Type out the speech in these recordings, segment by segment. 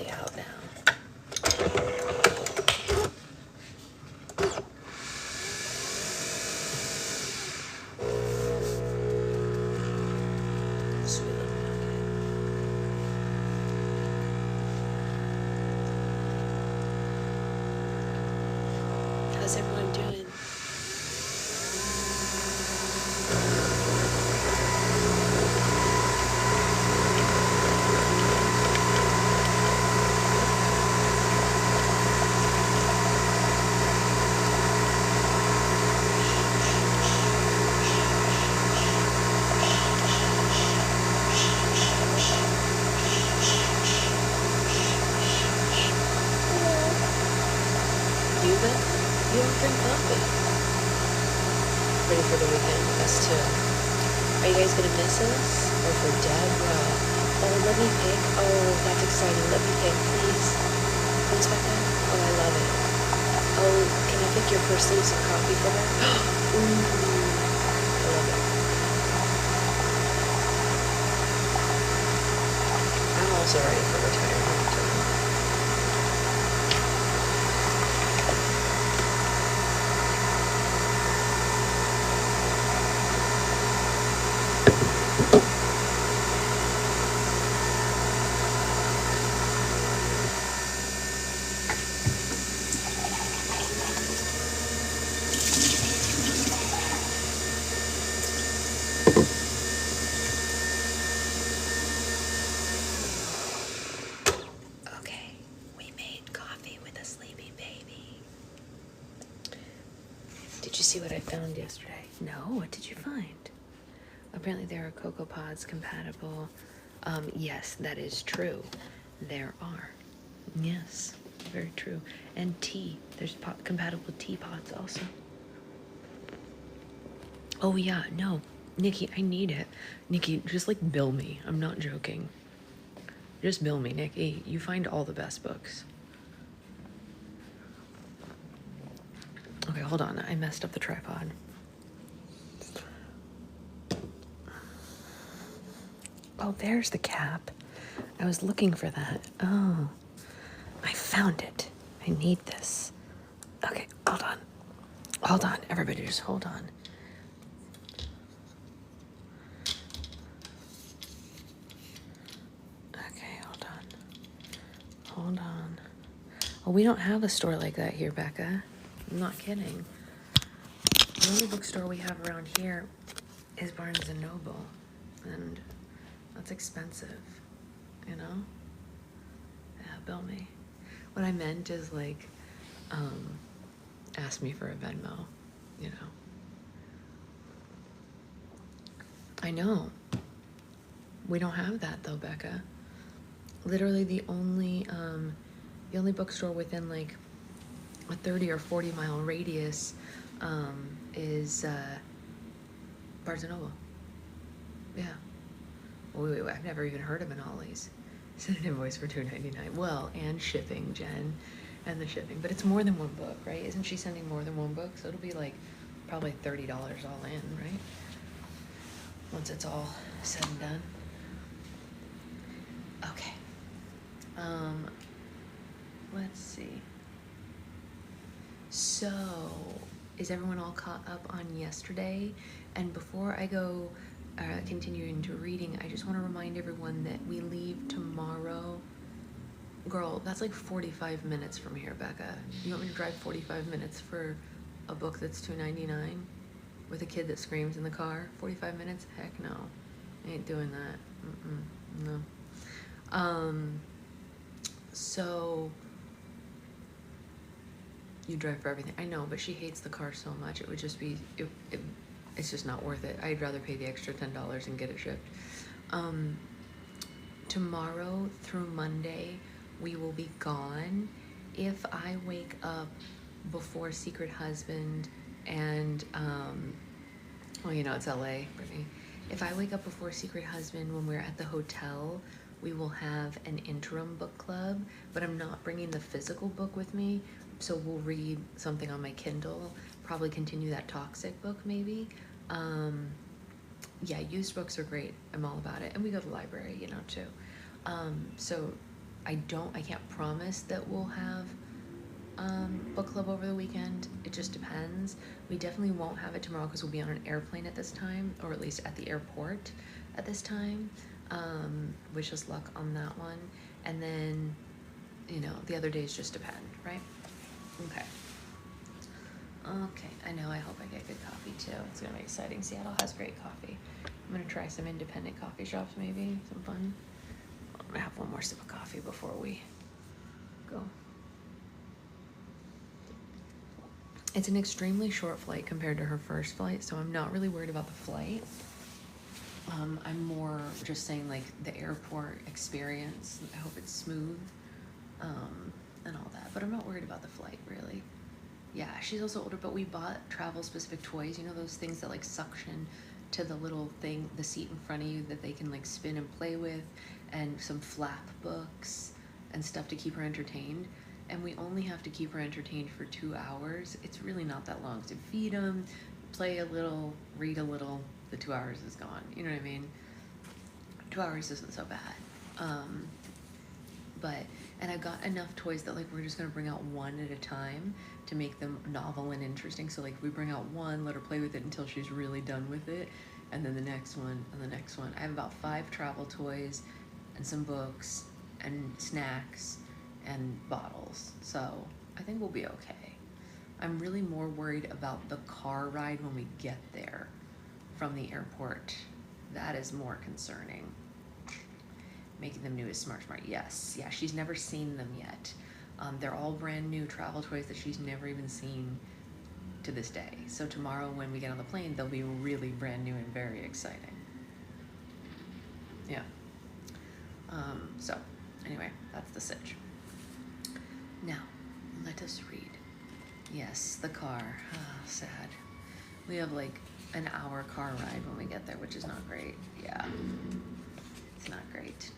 officially out now. Sweet little pocket. How's everyone doing? You don't drink coffee. Ready for the weekend, us too. Are you guys gonna miss us? Or for Deborah? Oh, let me pick. Oh, that's exciting. Let me pick, please. Please, Becca. Oh, I love it. Oh, can I pick your first sleeve some coffee for her? Ooh, I love it. I'm also ready for retirement. Okay, we made coffee with a sleepy baby. Did you see what I found yesterday? No, what did you find? Apparently there are Cocoa Pods compatible. Yes, that is true. There are. Yes, very true. And tea. There's compatible teapots also. Oh yeah, no. Nikki, I need it. Nikki, just like bill me. I'm not joking. Just bill me, Nikki. You find all the best books. Okay, hold on. I messed up the tripod. Oh, there's the cap. I was looking for that. Oh, I found it. I need this. Okay, hold on. Hold on. Everybody just hold on. Okay, hold on. Hold on. Oh, we don't have a store like that here, Becca. I'm not kidding. The only bookstore we have around here is Barnes & Noble. And that's expensive, you know? Yeah, bill me. What I meant is like, ask me for a Venmo, you know? I know. We don't have that though, Becca. Literally the only bookstore within like a 30 or 40 mile radius is Barnes & Noble. Yeah. Wait, I've never even heard of an Ollie's. Send an invoice for $2.99. Well, and shipping, Jen, and the shipping. But it's more than one book, right? Isn't she sending more than one book? So it'll be like probably $30 all in, right? Once it's all said and done. Okay. Let's see. So, is everyone all caught up on yesterday? And before I go continuing to reading, I just want to remind everyone that we leave tomorrow. Girl, that's like 45 minutes from here, Becca. You want me to drive 45 minutes for a book that's $2.99 with a kid that screams in the car? 45 minutes? Heck no. I ain't doing that. No. So you drive for everything. I know, but she hates the car so much. It would just be, it's just not worth it. I'd rather pay the extra $10 and get it shipped. Tomorrow through Monday, we will be gone. If I wake up before Secret Husband and, well, you know, it's LA, Brittany. If I wake up before Secret Husband when we're at the hotel, we will have an interim book club, but I'm not bringing the physical book with me, so we'll read something on my Kindle, probably continue that Toxic book maybe. Yeah, used books are great. I'm all about it. And we go to the library, you know, too. So I can't promise that we'll have book club over the weekend. It just depends. We definitely won't have it tomorrow because we'll be on an airplane at this time, or at least at the airport at this time. Wish us luck on that one. And then, you know, the other days just depend, right? Okay. Okay, I know, I hope I get good coffee too. It's gonna be exciting. Seattle has great coffee. I'm gonna try some independent coffee shops maybe, some fun. I'm gonna have one more sip of coffee before we go. It's an extremely short flight compared to her first flight, so I'm not really worried about the flight. I'm more just saying like the airport experience. I hope it's smooth, and all that, but I'm not worried about the flight really. Yeah, she's also older, but we bought travel specific toys, you know, those things that like suction to the little thing, the seat in front of you that they can like spin and play with, and some flap books and stuff to keep her entertained. And we only have to keep her entertained for 2 hours. It's really not that long. So feed them, play a little, read a little, the 2 hours is gone. You know what I mean? 2 hours isn't so bad. And I got enough toys that like we're just gonna bring out one at a time to make them novel and interesting. So like we bring out one, let her play with it until she's really done with it, and then the next one and the next one. I have about 5 travel toys and some books and snacks and bottles, so I think we'll be okay. I'm really more worried about the car ride when we get there from the airport. That is more concerning. Making them new is smart. Yes, yeah, she's never seen them yet. They're all brand new travel toys that she's never even seen to this day. So tomorrow when we get on the plane, they'll be really brand new and very exciting. Yeah. So anyway, that's the sitch. Now, let us read. Yes, the car. Sad. We have like an hour car ride when we get there, which is not great. Yeah, it's not great.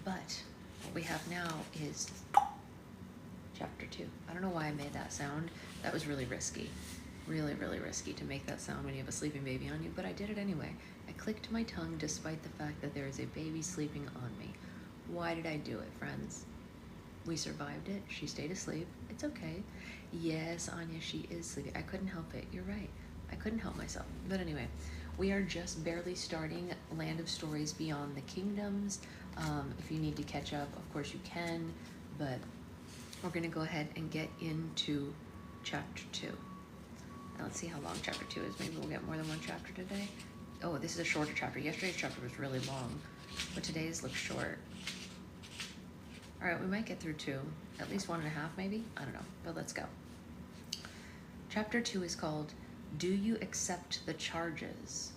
But what we have now is chapter 2. I don't know why I made that sound. That was really risky. Really, really risky to make that sound when you have a sleeping baby on you, but I did it anyway. I clicked my tongue despite the fact that there is a baby sleeping on me. Why did I do it, friends? We survived it. She stayed asleep. It's okay. Yes, Anya, she is sleeping. I couldn't help it. You're right. I couldn't help myself. But anyway, we are just barely starting Land of Stories Beyond the Kingdoms. If you need to catch up, of course you can, but we're going to go ahead and get into chapter 2. Now let's see how long chapter 2 is. Maybe we'll get more than one chapter today. Oh, this is a shorter chapter. Yesterday's chapter was really long, but today's looks short. All right, we might get through 2, at least 1.5 maybe. I don't know, but let's go. Chapter 2 is called, Do You Accept the Charges?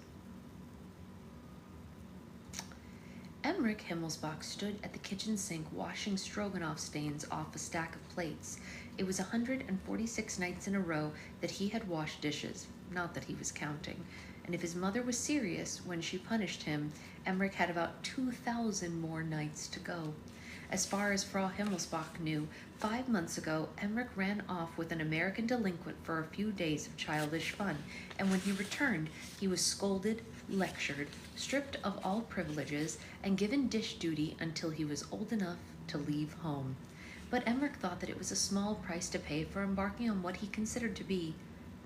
Emmerich Himmelsbach stood at the kitchen sink washing stroganoff stains off a stack of plates. It was 146 nights in a row that he had washed dishes, not that he was counting. And if his mother was serious when she punished him, Emmerich had about 2,000 more nights to go. As far as Frau Himmelsbach knew, 5 months ago, Emmerich ran off with an American delinquent for a few days of childish fun, and when he returned, he was scolded, lectured, stripped of all privileges, and given dish duty until he was old enough to leave home. But Emmerich thought that it was a small price to pay for embarking on what he considered to be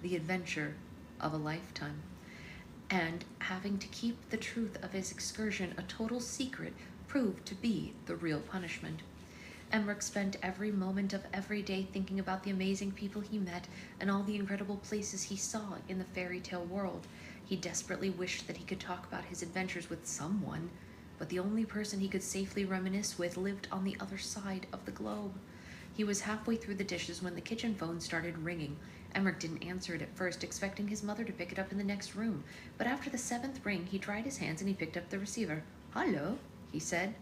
the adventure of a lifetime. And having to keep the truth of his excursion a total secret proved to be the real punishment. Emmerich spent every moment of every day thinking about the amazing people he met and all the incredible places he saw in the fairy tale world. He desperately wished that he could talk about his adventures with someone, but the only person he could safely reminisce with lived on the other side of the globe. He was halfway through the dishes when the kitchen phone started ringing. Emmerich didn't answer it at first, expecting his mother to pick it up in the next room, but after the 7th ring, he dried his hands and he picked up the receiver. "Hallo?" he said.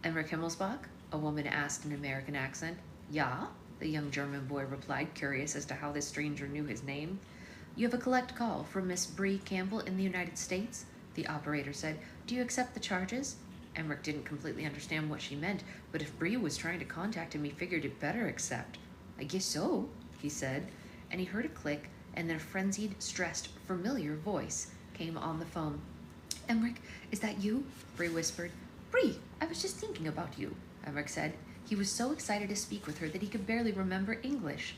"Emmerich Himmelsbach?" a woman asked in an American accent. "Ja," the young German boy replied, curious as to how this stranger knew his name. "You have a collect call from Miss Bree Campbell in the United States," the operator said. "Do you accept the charges?" Emmerich didn't completely understand what she meant, but if Bree was trying to contact him, he figured he'd better accept. "I guess so," he said, and he heard a click, and then a frenzied, stressed, familiar voice came on the phone. "Emmerich, is that you?" Bree whispered. Bree, I was just thinking about you, Emmerich said. He was so excited to speak with her that he could barely remember English.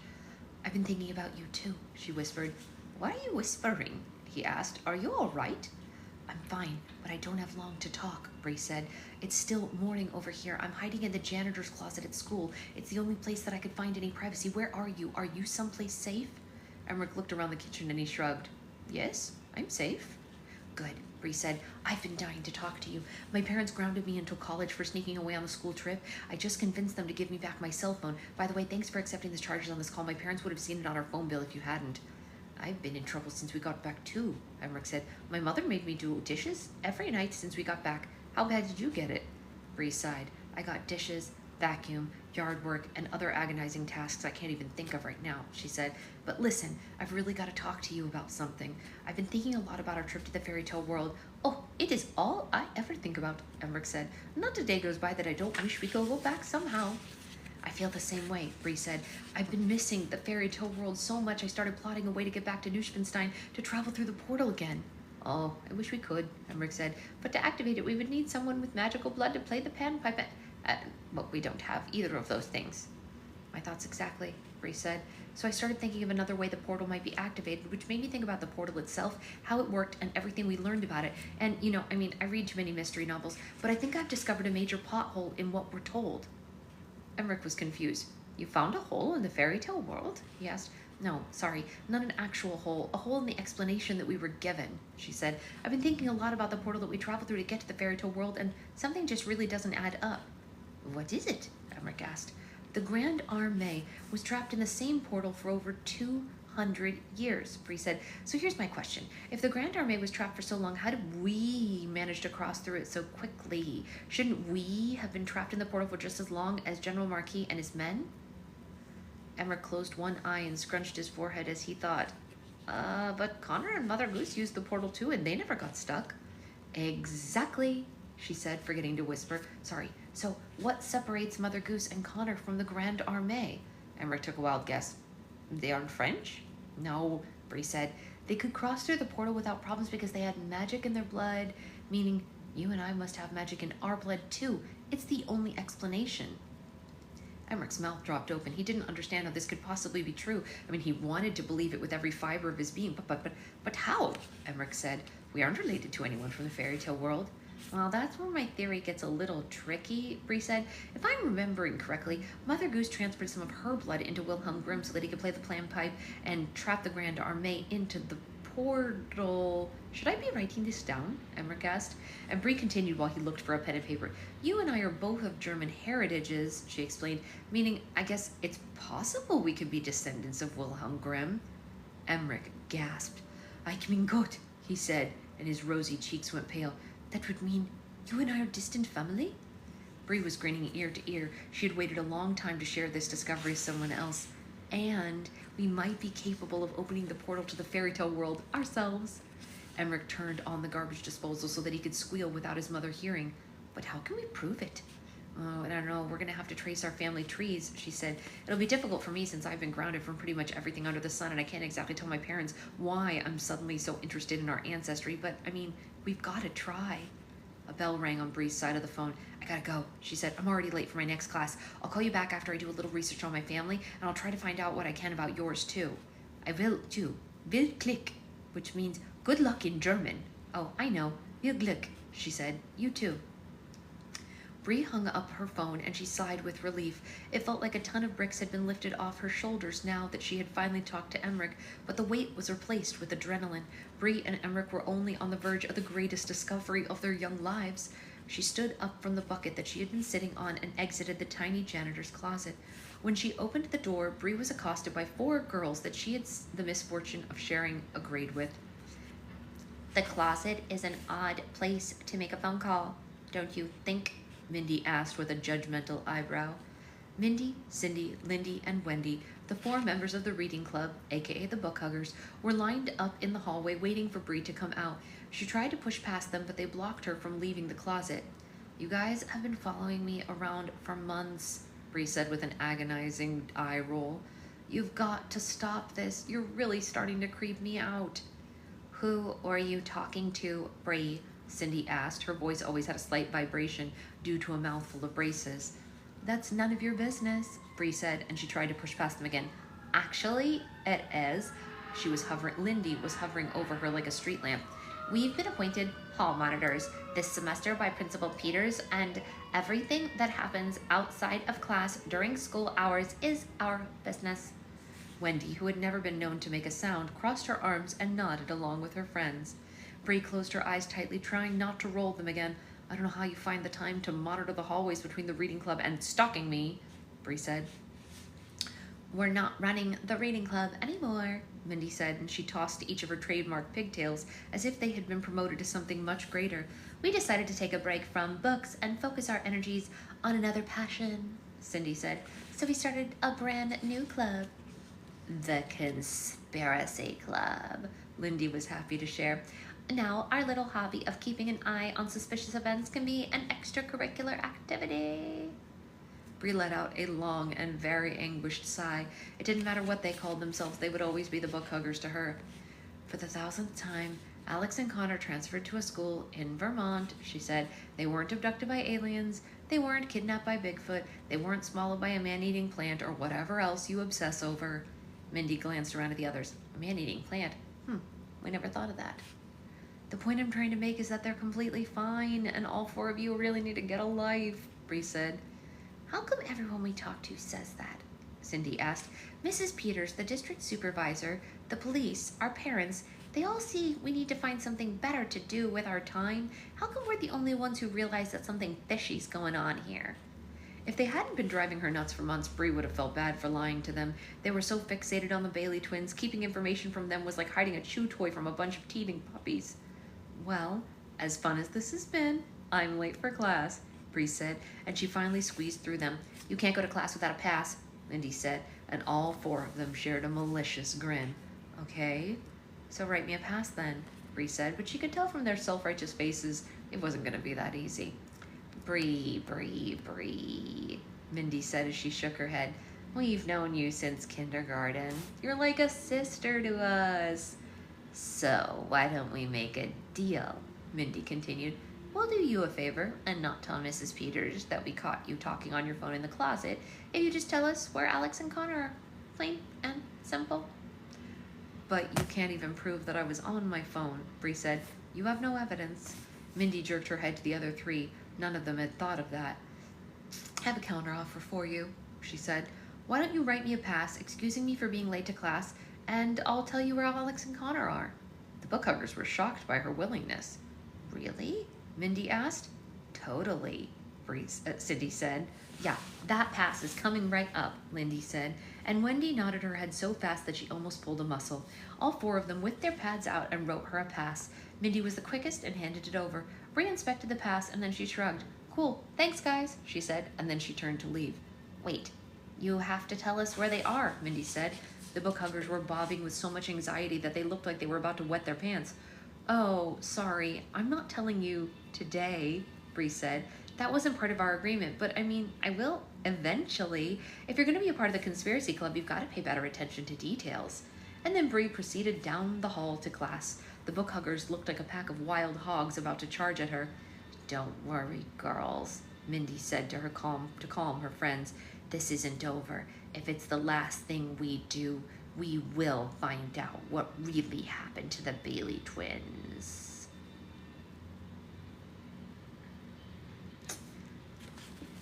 I've been thinking about you too, she whispered. Why are you whispering? He asked. Are you all right? I'm fine, but I don't have long to talk, Bree said. It's still morning over here. I'm hiding in the janitor's closet at school. It's the only place that I could find any privacy. Where are you? Are you someplace safe? Emmerich looked around the kitchen and he shrugged. Yes, I'm safe. Good, Bree said. I've been dying to talk to you. My parents grounded me until college for sneaking away on the school trip. I just convinced them to give me back my cell phone. By the way, thanks for accepting the charges on this call. My parents would have seen it on our phone bill if you hadn't. I've been in trouble since we got back too, Emmerich said. My mother made me do dishes every night since we got back. How bad did you get it? Bree sighed. I got dishes, vacuum, yard work, and other agonizing tasks I can't even think of right now, she said. But listen, I've really got to talk to you about something. I've been thinking a lot about our trip to the fairy tale world. Oh, it is all I ever think about, Emmerich said. Not a day goes by that I don't wish we could go back somehow. I feel the same way, Bree said. I've been missing the fairy tale world so much I started plotting a way to get back to Neuschwanstein to travel through the portal again. Oh, I wish we could, Emmerich said. But to activate it, we would need someone with magical blood to play the panpipe. Well, we don't have either of those things. My thoughts exactly, Bree said. So I started thinking of another way the portal might be activated, which made me think about the portal itself, how it worked, and everything we learned about it. And, I read too many mystery novels, but I think I've discovered a major plot hole in what we're told. Emmerich was confused. You found a hole in the fairy tale world? He asked. No, sorry, not an actual hole. A hole in the explanation that we were given, she said. I've been thinking a lot about the portal that we traveled through to get to the fairy tale world, and something just really doesn't add up. What is it? Emmerich asked. The Grand Armée was trapped in the same portal for over 200 years, Bree said. So here's my question. If the Grand Armée was trapped for so long, how did we manage to cross through it so quickly? Shouldn't we have been trapped in the portal for just as long as General Marquis and his men? Emmerich closed one eye and scrunched his forehead as he thought, but Connor and Mother Goose used the portal too, and they never got stuck. Exactly, she said, forgetting to whisper. Sorry, so what separates Mother Goose and Connor from the Grand Armée? Emmerich took a wild guess. They aren't French? No, Bree said. They could cross through the portal without problems because they had magic in their blood, meaning you and I must have magic in our blood too. It's the only explanation. Emmerich's mouth dropped open. He didn't understand how this could possibly be true. He wanted to believe it with every fiber of his being. But how? Emmerich said. We aren't related to anyone from the fairy tale world. Well, that's where my theory gets a little tricky, Bree said. If I'm remembering correctly, Mother Goose transferred some of her blood into Wilhelm Grimm so that he could play the panpipe and trap the Grand Armée into the portal. Should I be writing this down? Emmerich asked. And Bree continued while he looked for a pen and paper. You and I are both of German heritages, she explained, meaning I guess it's possible we could be descendants of Wilhelm Grimm. Emmerich gasped. Mein Gott, he said, and his rosy cheeks went pale. That would mean you and I are distant family? Bree was grinning ear to ear. She had waited a long time to share this discovery with someone else. And we might be capable of opening the portal to the fairy tale world ourselves. Emmerich turned on the garbage disposal so that he could squeal without his mother hearing. But how can we prove it? Oh, I don't know. We're going to have to trace our family trees, she said. It'll be difficult for me since I've been grounded from pretty much everything under the sun, and I can't exactly tell my parents why I'm suddenly so interested in our ancestry, but, we've got to try. A bell rang on Bree's side of the phone. I gotta go, she said. I'm already late for my next class. I'll call you back after I do a little research on my family, and I'll try to find out what I can about yours, too. I will, too. Will Glück, which means good luck in German. Oh, I know. Will Glück, she said. You too. Bree hung up her phone and she sighed with relief. It felt like a ton of bricks had been lifted off her shoulders now that she had finally talked to Emmerich, but the weight was replaced with adrenaline. Bree and Emmerich were only on the verge of the greatest discovery of their young lives. She stood up from the bucket that she had been sitting on and exited the tiny janitor's closet. When she opened the door, Bree was accosted by 4 girls that she had the misfortune of sharing a grade with. The closet is an odd place to make a phone call, don't you think? Mindy asked with a judgmental eyebrow. Mindy, Cindy, Lindy, and Wendy, the 4 members of the reading club, aka the book huggers, were lined up in the hallway waiting for Bree to come out. She tried to push past them, but they blocked her from leaving the closet. You guys have been following me around for months, Bree said with an agonizing eye roll. You've got to stop this. You're really starting to creep me out. Who are you talking to, Bree? Cindy asked. Her voice always had a slight vibration due to a mouthful of braces. That's none of your business, Bree said, and she tried to push past them again. Actually, it is. Lindy was hovering over her like a street lamp. We've been appointed hall monitors this semester by Principal Peters, and everything that happens outside of class during school hours is our business. Wendy, who had never been known to make a sound, crossed her arms and nodded along with her friends. Bree closed her eyes tightly, trying not to roll them again. I don't know how you find the time to monitor the hallways between the reading club and stalking me, Bree said. We're not running the reading club anymore, Mindy said, and she tossed each of her trademark pigtails as if they had been promoted to something much greater. We decided to take a break from books and focus our energies on another passion, Cindy said. So we started a brand new club. The Conspiracy Club, Lindy was happy to share. Now, our little hobby of keeping an eye on suspicious events can be an extracurricular activity. Bree let out a long and very anguished sigh. It didn't matter what they called themselves, they would always be the book huggers to her. For the 1000th time, Alex and Connor transferred to a school in Vermont, she said. They weren't abducted by aliens, they weren't kidnapped by Bigfoot, they weren't swallowed by a man-eating plant or whatever else you obsess over. Mindy glanced around at the others. A man-eating plant? We never thought of that. The point I'm trying to make is that they're completely fine, and all four of you really need to get a life, Bree said. How come everyone we talk to says that? Cindy asked. Mrs. Peters, the district supervisor, the police, our parents, they all see we need to find something better to do with our time. How come we're the only ones who realize that something fishy's going on here? If they hadn't been driving her nuts for months, Bree would have felt bad for lying to them. They were so fixated on the Bailey twins, keeping information from them was like hiding a chew toy from a bunch of teething puppies. Well, as fun as this has been, I'm late for class, Bree said, and she finally squeezed through them. You can't go to class without a pass, Mindy said, and all four of them shared a malicious grin. Okay, so write me a pass then, Bree said, but she could tell from their self-righteous faces it wasn't going to be that easy. Bree, Mindy said as she shook her head. We've known you since kindergarten. You're like a sister to us. So why don't we make a deal? Mindy continued. We'll do you a favor and not tell Mrs. Peters that we caught you talking on your phone in the closet if you just tell us where Alex and Connor are. Plain and simple. But you can't even prove that I was on my phone, Bree said. You have no evidence. Mindy jerked her head to the other three. None of them had thought of that. I have a counter offer for you, she said. Why don't you write me a pass excusing me for being late to class, and I'll tell you where Alex and Connor are. The book huggers were shocked by her willingness. Really? Mindy asked. Totally, Cindy said. Yeah, that pass is coming right up, Lindy said, and Wendy nodded her head so fast that she almost pulled a muscle. All four of them whipped their pads out and wrote her a pass. Mindy was the quickest and handed it over. Bree inspected the pass and then she shrugged. Cool, thanks guys, she said, and then she turned to leave. Wait, you have to tell us where they are, Mindy said. The book huggers were bobbing with so much anxiety that they looked like they were about to wet their pants. Oh, sorry, I'm not telling you today, Bree said. That wasn't part of our agreement, but I mean, I will eventually. If you're going to be a part of the conspiracy club, you've got to pay better attention to details. And then Bree proceeded down the hall to class. The book huggers looked like a pack of wild hogs about to charge at her. Don't worry, girls, Mindy said to calm her friends. This isn't over. If it's the last thing we do, we will find out what really happened to the Bailey twins.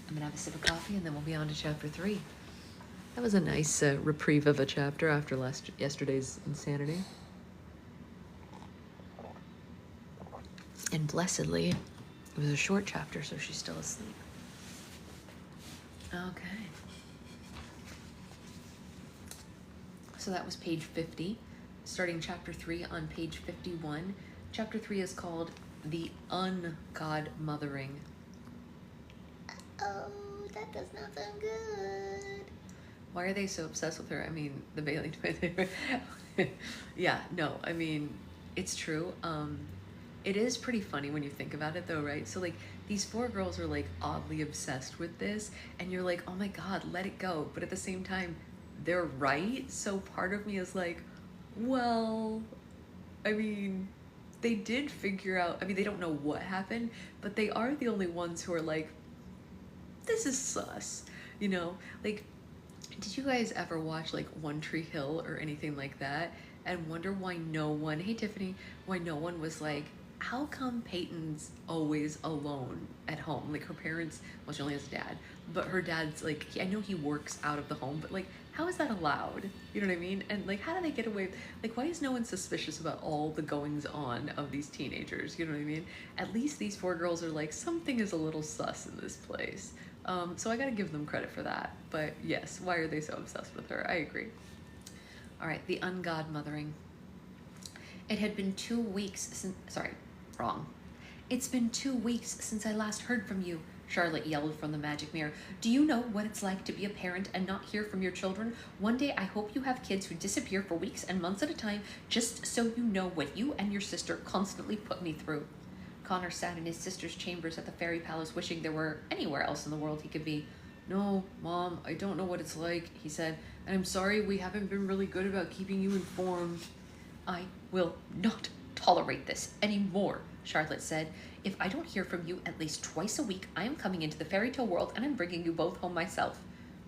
I'm gonna have a sip of coffee and then we'll be on to chapter 3. That was a nice reprieve of a chapter after yesterday's insanity. And blessedly, it was a short chapter, so she's still asleep. Okay. So that was page 50. Starting chapter 3 on page 51. Chapter 3 is called The Ungodmothering. Oh, that does not sound good. Why are they so obsessed with her? I mean, the Bailey twins. Yeah, no, I mean, it's true. It is pretty funny when you think about it though, right? So like these 4 girls are like oddly obsessed with this and you're like, oh my God, let it go. But at the same time, they're right. So part of me is like, well, I mean, they did figure out, I mean, they don't know what happened, but they are the only ones who are like, this is sus, you know? Like, did you guys ever watch like One Tree Hill or anything like that and wonder why no one, hey Tiffany, why no one was like, how come Peyton's always alone at home? Like her parents, well, she only has a dad, but her dad's like, I know he works out of the home, but like, how is that allowed? You know what I mean? And like, how do they get away? Like, why is no one suspicious about all the goings on of these teenagers? You know what I mean? At least these four girls are like, something is a little sus in this place. So I gotta give them credit for that. But yes, why are they so obsessed with her? I agree. All right, the ungodmothering. It had been 2 weeks since, sorry, wrong. It's been 2 weeks since I last heard from you, Charlotte yelled from the magic mirror. Do you know what it's like to be a parent and not hear from your children? One day I hope you have kids who disappear for weeks and months at a time just so you know what you and your sister constantly put me through. Connor sat in his sister's chambers at the fairy palace wishing there were anywhere else in the world he could be. No, Mom, I don't know what it's like, he said, and I'm sorry we haven't been really good about keeping you informed. I will not tolerate this anymore, Charlotte said. If I don't hear from you at least twice a week, I am coming into the fairy tale world and I'm bringing you both home myself.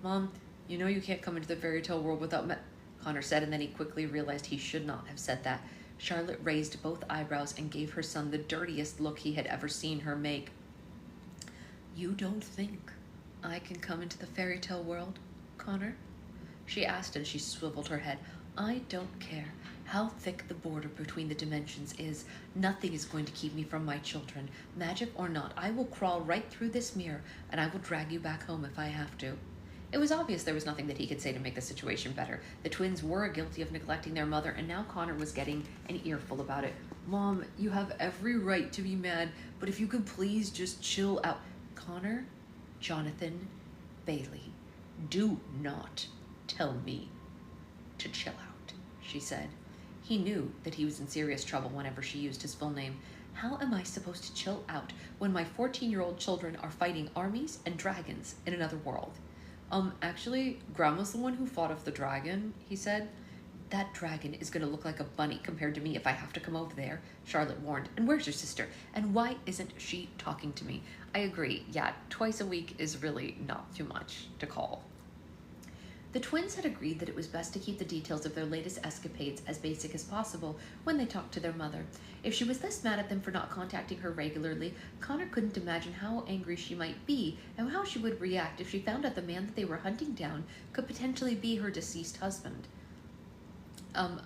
Mom, you know you can't come into the fairy tale world without me, Connor said, and then he quickly realized he should not have said that. Charlotte raised both eyebrows and gave her son the dirtiest look he had ever seen her make. You don't think I can come into the fairy tale world, Connor? She asked, and she swiveled her head. I don't care how thick the border between the dimensions is. Nothing is going to keep me from my children. Magic or not, I will crawl right through this mirror, and I will drag you back home if I have to. It was obvious there was nothing that he could say to make the situation better. The twins were guilty of neglecting their mother, and now Connor was getting an earful about it. Mom, you have every right to be mad, but if you could please just chill out. Connor, Jonathan, Bailey, do not tell me to chill out, she said. He knew that he was in serious trouble whenever she used his full name. How am I supposed to chill out when my 14-year-old children are fighting armies and dragons in another world? Actually, Grandma's the one who fought off the dragon, he said. That dragon is going to look like a bunny compared to me if I have to come over there, Charlotte warned. And where's your sister? And why isn't she talking to me? I agree, yeah, twice a week is really not too much to call. The twins had agreed that it was best to keep the details of their latest escapades as basic as possible when they talked to their mother. If she was this mad at them for not contacting her regularly, Connor couldn't imagine how angry she might be and how she would react if she found out the man that they were hunting down could potentially be her deceased husband.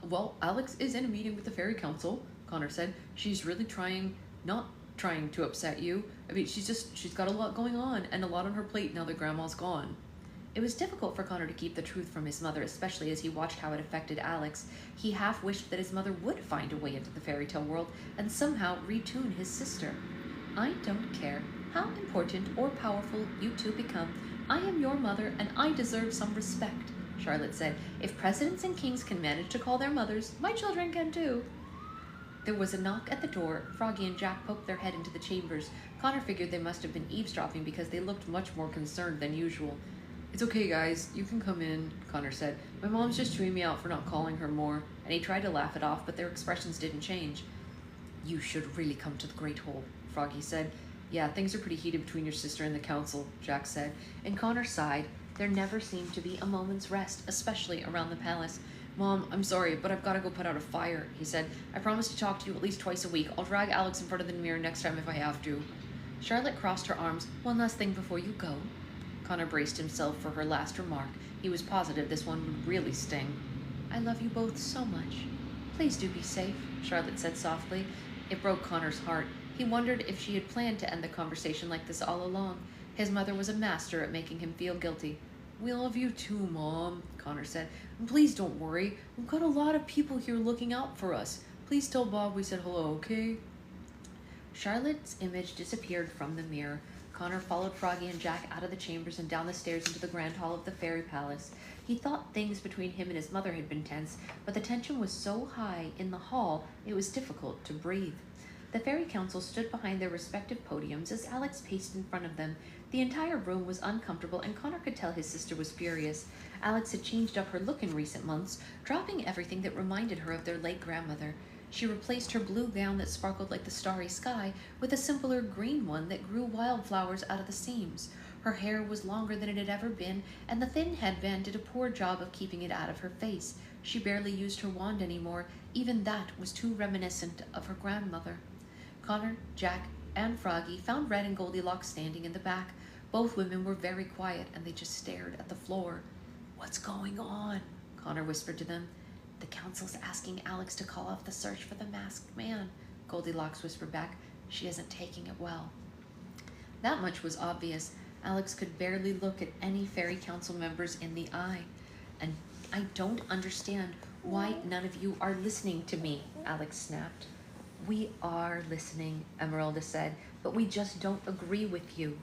Well, Alex is in a meeting with the Fairy Council, Connor said. She's really not trying to upset you. I mean, she's got a lot going on and a lot on her plate now that Grandma's gone. It was difficult for Connor to keep the truth from his mother, especially as he watched how it affected Alex. He half wished that his mother would find a way into the fairy tale world and somehow retune his sister. I don't care how important or powerful you two become. I am your mother and I deserve some respect, Charlotte said. If presidents and kings can manage to call their mothers, my children can too. There was a knock at the door. Froggy and Jack poked their head into the chambers. Connor figured they must have been eavesdropping because they looked much more concerned than usual. It's okay, guys. You can come in, Connor said. My mom's just chewing me out for not calling her more. And he tried to laugh it off, but their expressions didn't change. You should really come to the Great Hall, Froggy said. Yeah, things are pretty heated between your sister and the council, Jack said. And Connor sighed. There never seemed to be a moment's rest, especially around the palace. Mom, I'm sorry, but I've got to go put out a fire, he said. I promise to talk to you at least twice a week. I'll drag Alex in front of the mirror next time if I have to. Charlotte crossed her arms. One last thing before you go. Connor braced himself for her last remark. He was positive this one would really sting. I love you both so much. Please do be safe, Charlotte said softly. It broke Connor's heart. He wondered if she had planned to end the conversation like this all along. His mother was a master at making him feel guilty. We love you too, Mom, Connor said. And please don't worry. We've got a lot of people here looking out for us. Please tell Bob we said hello, okay? Charlotte's image disappeared from the mirror. Connor followed Froggy and Jack out of the chambers and down the stairs into the grand hall of the fairy palace. He thought things between him and his mother had been tense, but the tension was so high in the hall it was difficult to breathe. The fairy council stood behind their respective podiums as Alex paced in front of them. The entire room was uncomfortable, and Connor could tell his sister was furious. Alex had changed up her look in recent months, dropping everything that reminded her of their late grandmother. She replaced her blue gown that sparkled like the starry sky with a simpler green one that grew wildflowers out of the seams. Her hair was longer than it had ever been, and the thin headband did a poor job of keeping it out of her face. She barely used her wand anymore. Even that was too reminiscent of her grandmother. Connor, Jack, and Froggy found Red and Goldilocks standing in the back. Both women were very quiet, and they just stared at the floor. "What's going on?" Connor whispered to them. "The council's asking Alex to call off the search for the masked man," Goldilocks whispered back. "She isn't taking it well." That much was obvious. Alex could barely look at any fairy council members in the eye. "And I don't understand why none of you are listening to me," Alex snapped. "We are listening," Emeralda said, "but we just don't agree with you."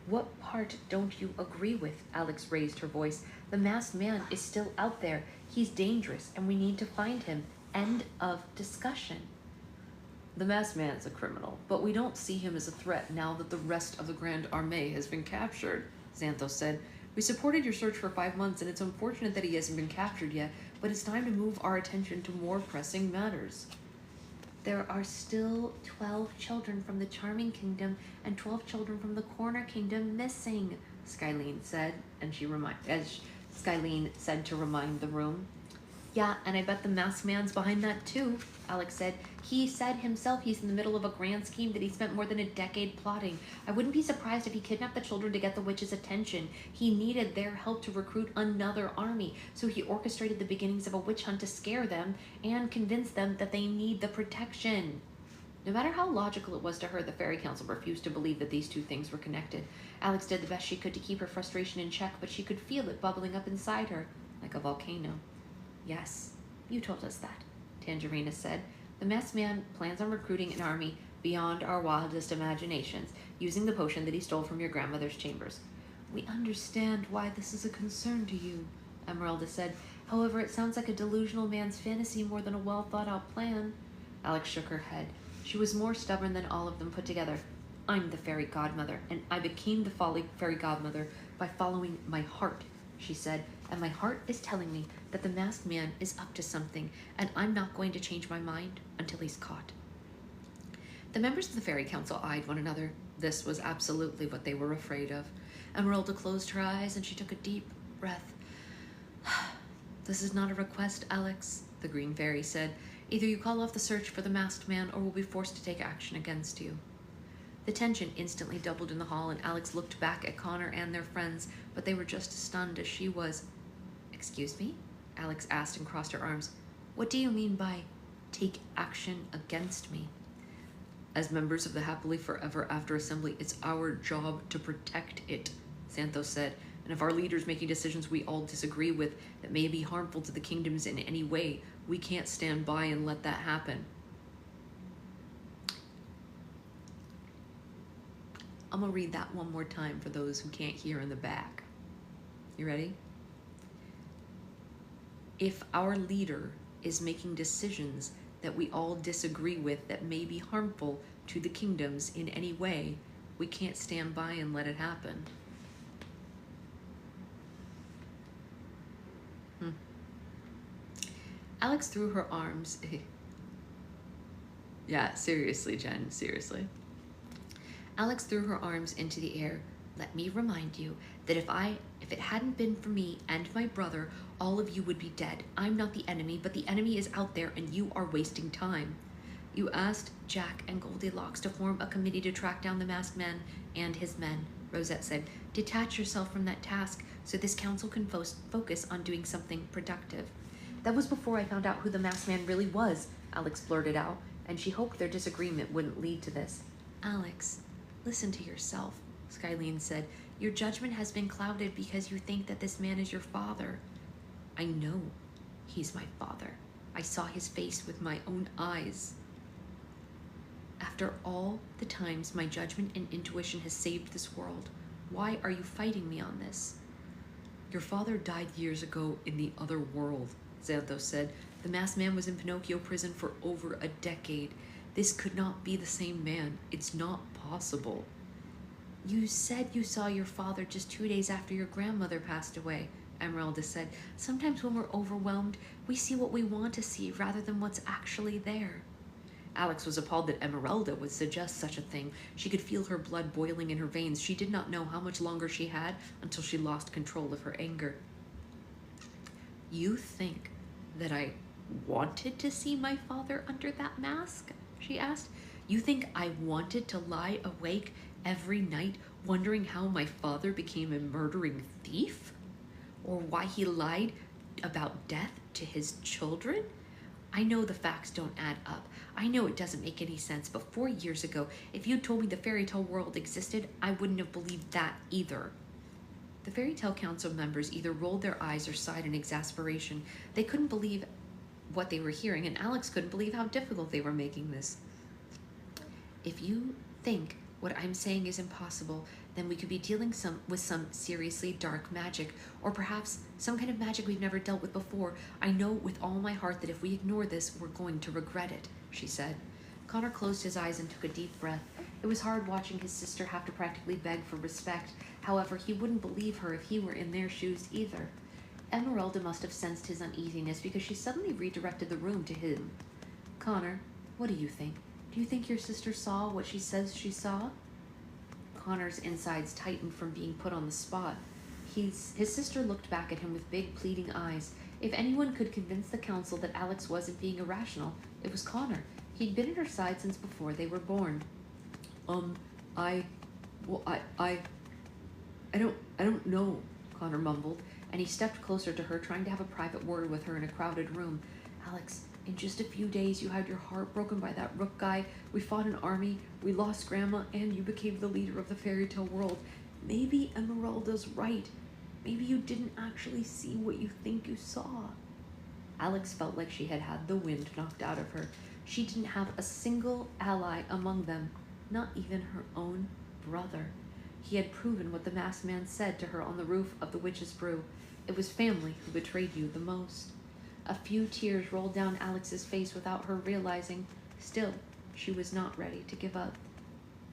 "What part don't you agree with?" Alex raised her voice. "The masked man is still out there. He's dangerous, and we need to find him. End of discussion." "The masked man's a criminal, but we don't see him as a threat now that the rest of the Grand Armée has been captured," Xanthos said. "We supported your search for 5 months, and it's unfortunate that he hasn't been captured yet, but it's time to move our attention to more pressing matters." "There are still 12 children from the Charming Kingdom and 12 children from the Corner Kingdom missing," Skylene said, Skylene said to remind the room. "Yeah, and I bet the masked man's behind that too," Alex said. "He said himself he's in the middle of a grand scheme that he spent more than a decade plotting. I wouldn't be surprised if he kidnapped the children to get the witch's attention. He needed their help to recruit another army, so he orchestrated the beginnings of a witch hunt to scare them and convince them that they need the protection." No matter how logical it was to her, the Fairy Council refused to believe that these two things were connected. Alex did the best she could to keep her frustration in check, but she could feel it bubbling up inside her, like a volcano. "Yes, you told us that," Tangerina said. "The masked man plans on recruiting an army beyond our wildest imaginations, using the potion that he stole from your grandmother's chambers." "We understand why this is a concern to you," Emeralda said. "However, it sounds like a delusional man's fantasy more than a well-thought-out plan." Alex shook her head. She was more stubborn than all of them put together. "I'm the fairy godmother, and I became the fairy godmother by following my heart," she said. "And my heart is telling me that the masked man is up to something, and I'm not going to change my mind until he's caught." The members of the Fairy Council eyed one another. This was absolutely what they were afraid of. Emeralda closed her eyes and she took a deep breath. "This is not a request, Alex," the Green Fairy said. "Either you call off the search for the masked man or we'll be forced to take action against you." The tension instantly doubled in the hall, and Alex looked back at Connor and their friends, but they were just as stunned as she was. "Excuse me?" Alex asked and crossed her arms. "What do you mean by take action against me?" "As members of the Happily Forever After Assembly, it's our job to protect it," Xanthos said. "And if our leader's making decisions we all disagree with that may be harmful to the kingdoms in any way, we can't stand by and let that happen." I'm going to read that one more time for those who can't hear in the back. You ready? "If our leader is making decisions that we all disagree with that may be harmful to the kingdoms in any way, we can't stand by and let it happen." Alex threw her arms. Yeah, seriously, Jen, seriously. Alex threw her arms into the air. "Let me remind you that if it hadn't been for me and my brother, all of you would be dead. I'm not the enemy, but the enemy is out there and you are wasting time." "You asked Jack and Goldilocks to form a committee to track down the masked man and his men," Rosette said. "Detach yourself from that task so this council can focus on doing something productive." "That was before I found out who the masked man really was," Alex blurted out, and she hoped their disagreement wouldn't lead to this. "Alex, listen to yourself," Skylene said. "Your judgment has been clouded because you think that this man is your father." "I know he's my father. I saw his face with my own eyes. After all the times my judgment and intuition has saved this world, why are you fighting me on this?" "Your father died years ago in the other world," Xanthos said. "The masked man was in Pinocchio prison for over a decade. This could not be the same man. It's not possible." You said you saw your father just 2 days after your grandmother passed away, Esmeralda said. Sometimes when we're overwhelmed, we see what we want to see rather than what's actually there. Alex was appalled that Esmeralda would suggest such a thing. She could feel her blood boiling in her veins. She did not know how much longer she had until she lost control of her anger. You think that I wanted to see my father under that mask? She asked. You think I wanted to lie awake every night wondering how my father became a murdering thief? Or why he lied about death to his children? I know the facts don't add up. I know it doesn't make any sense, but 4 years ago, if you'd told me the fairy tale world existed, I wouldn't have believed that either. The fairy tale council members either rolled their eyes or sighed in exasperation. They couldn't believe what they were hearing, and Alex couldn't believe how difficult they were making this. If you think what I'm saying is impossible, then we could be dealing with some seriously dark magic, or perhaps some kind of magic we've never dealt with before. I know with all my heart that if we ignore this, we're going to regret it, she said. Connor closed his eyes and took a deep breath. It was hard watching his sister have to practically beg for respect. However, he wouldn't believe her if he were in their shoes either. Esmeralda must have sensed his uneasiness because she suddenly redirected the room to him. Connor, what do you think? Do you think your sister saw what she says she saw? Connor's insides tightened from being put on the spot. His sister looked back at him with big, pleading eyes. If anyone could convince the council that Alex wasn't being irrational, it was Connor. He'd been at her side since before they were born. I don't know, Connor mumbled, and he stepped closer to her, trying to have a private word with her in a crowded room. Alex, in just a few days, you had your heart broken by that Rook guy. We fought an army, we lost Grandma, and you became the leader of the fairy tale world. Maybe Esmeralda's right. Maybe you didn't actually see what you think you saw. Alex felt like she had had the wind knocked out of her. She didn't have a single ally among them, not even her own brother. He had proven what the masked man said to her on the roof of the Witch's Brew. It was family who betrayed you the most. A few tears rolled down Alex's face without her realizing. Still, she was not ready to give up.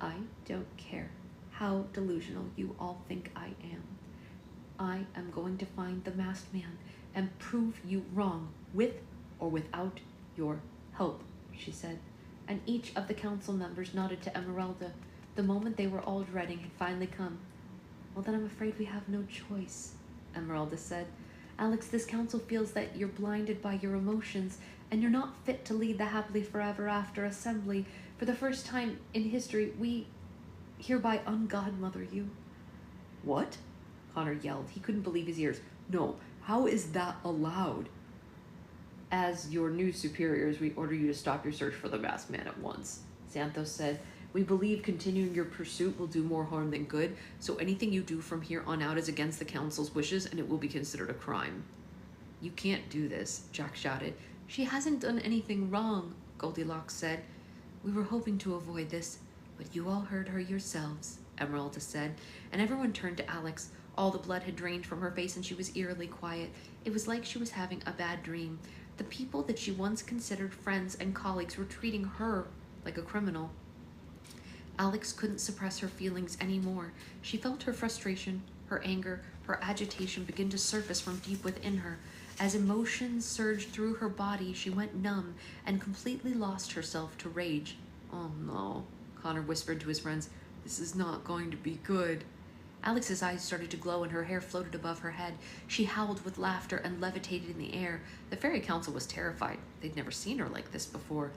I don't care how delusional you all think I am. I am going to find the masked man and prove you wrong, with or without your help, she said, and each of the council members nodded to Esmeralda. The moment they were all dreading had finally come. Well, then I'm afraid we have no choice, Esmeralda said. Alex, this council feels that you're blinded by your emotions, and you're not fit to lead the Happily Forever After assembly. For the first time in history, we hereby ungodmother you. What? Connor yelled. He couldn't believe his ears. No, how is that allowed? As your new superiors, we order you to stop your search for the masked man at once, Xanthos said. We believe continuing your pursuit will do more harm than good, so anything you do from here on out is against the council's wishes, and it will be considered a crime. You can't do this, Jack shouted. She hasn't done anything wrong, Goldilocks said. We were hoping to avoid this, but you all heard her yourselves, Esmeralda said, and everyone turned to Alex. All the blood had drained from her face, and she was eerily quiet. It was like she was having a bad dream. The people that she once considered friends and colleagues were treating her like a criminal. Alex couldn't suppress her feelings anymore. She felt her frustration, her anger, her agitation begin to surface from deep within her. As emotions surged through her body, she went numb and completely lost herself to rage. Oh no, Connor whispered to his friends. This is not going to be good. Alex's eyes started to glow and her hair floated above her head. She howled with laughter and levitated in the air. The fairy council was terrified. They'd never seen her like this before.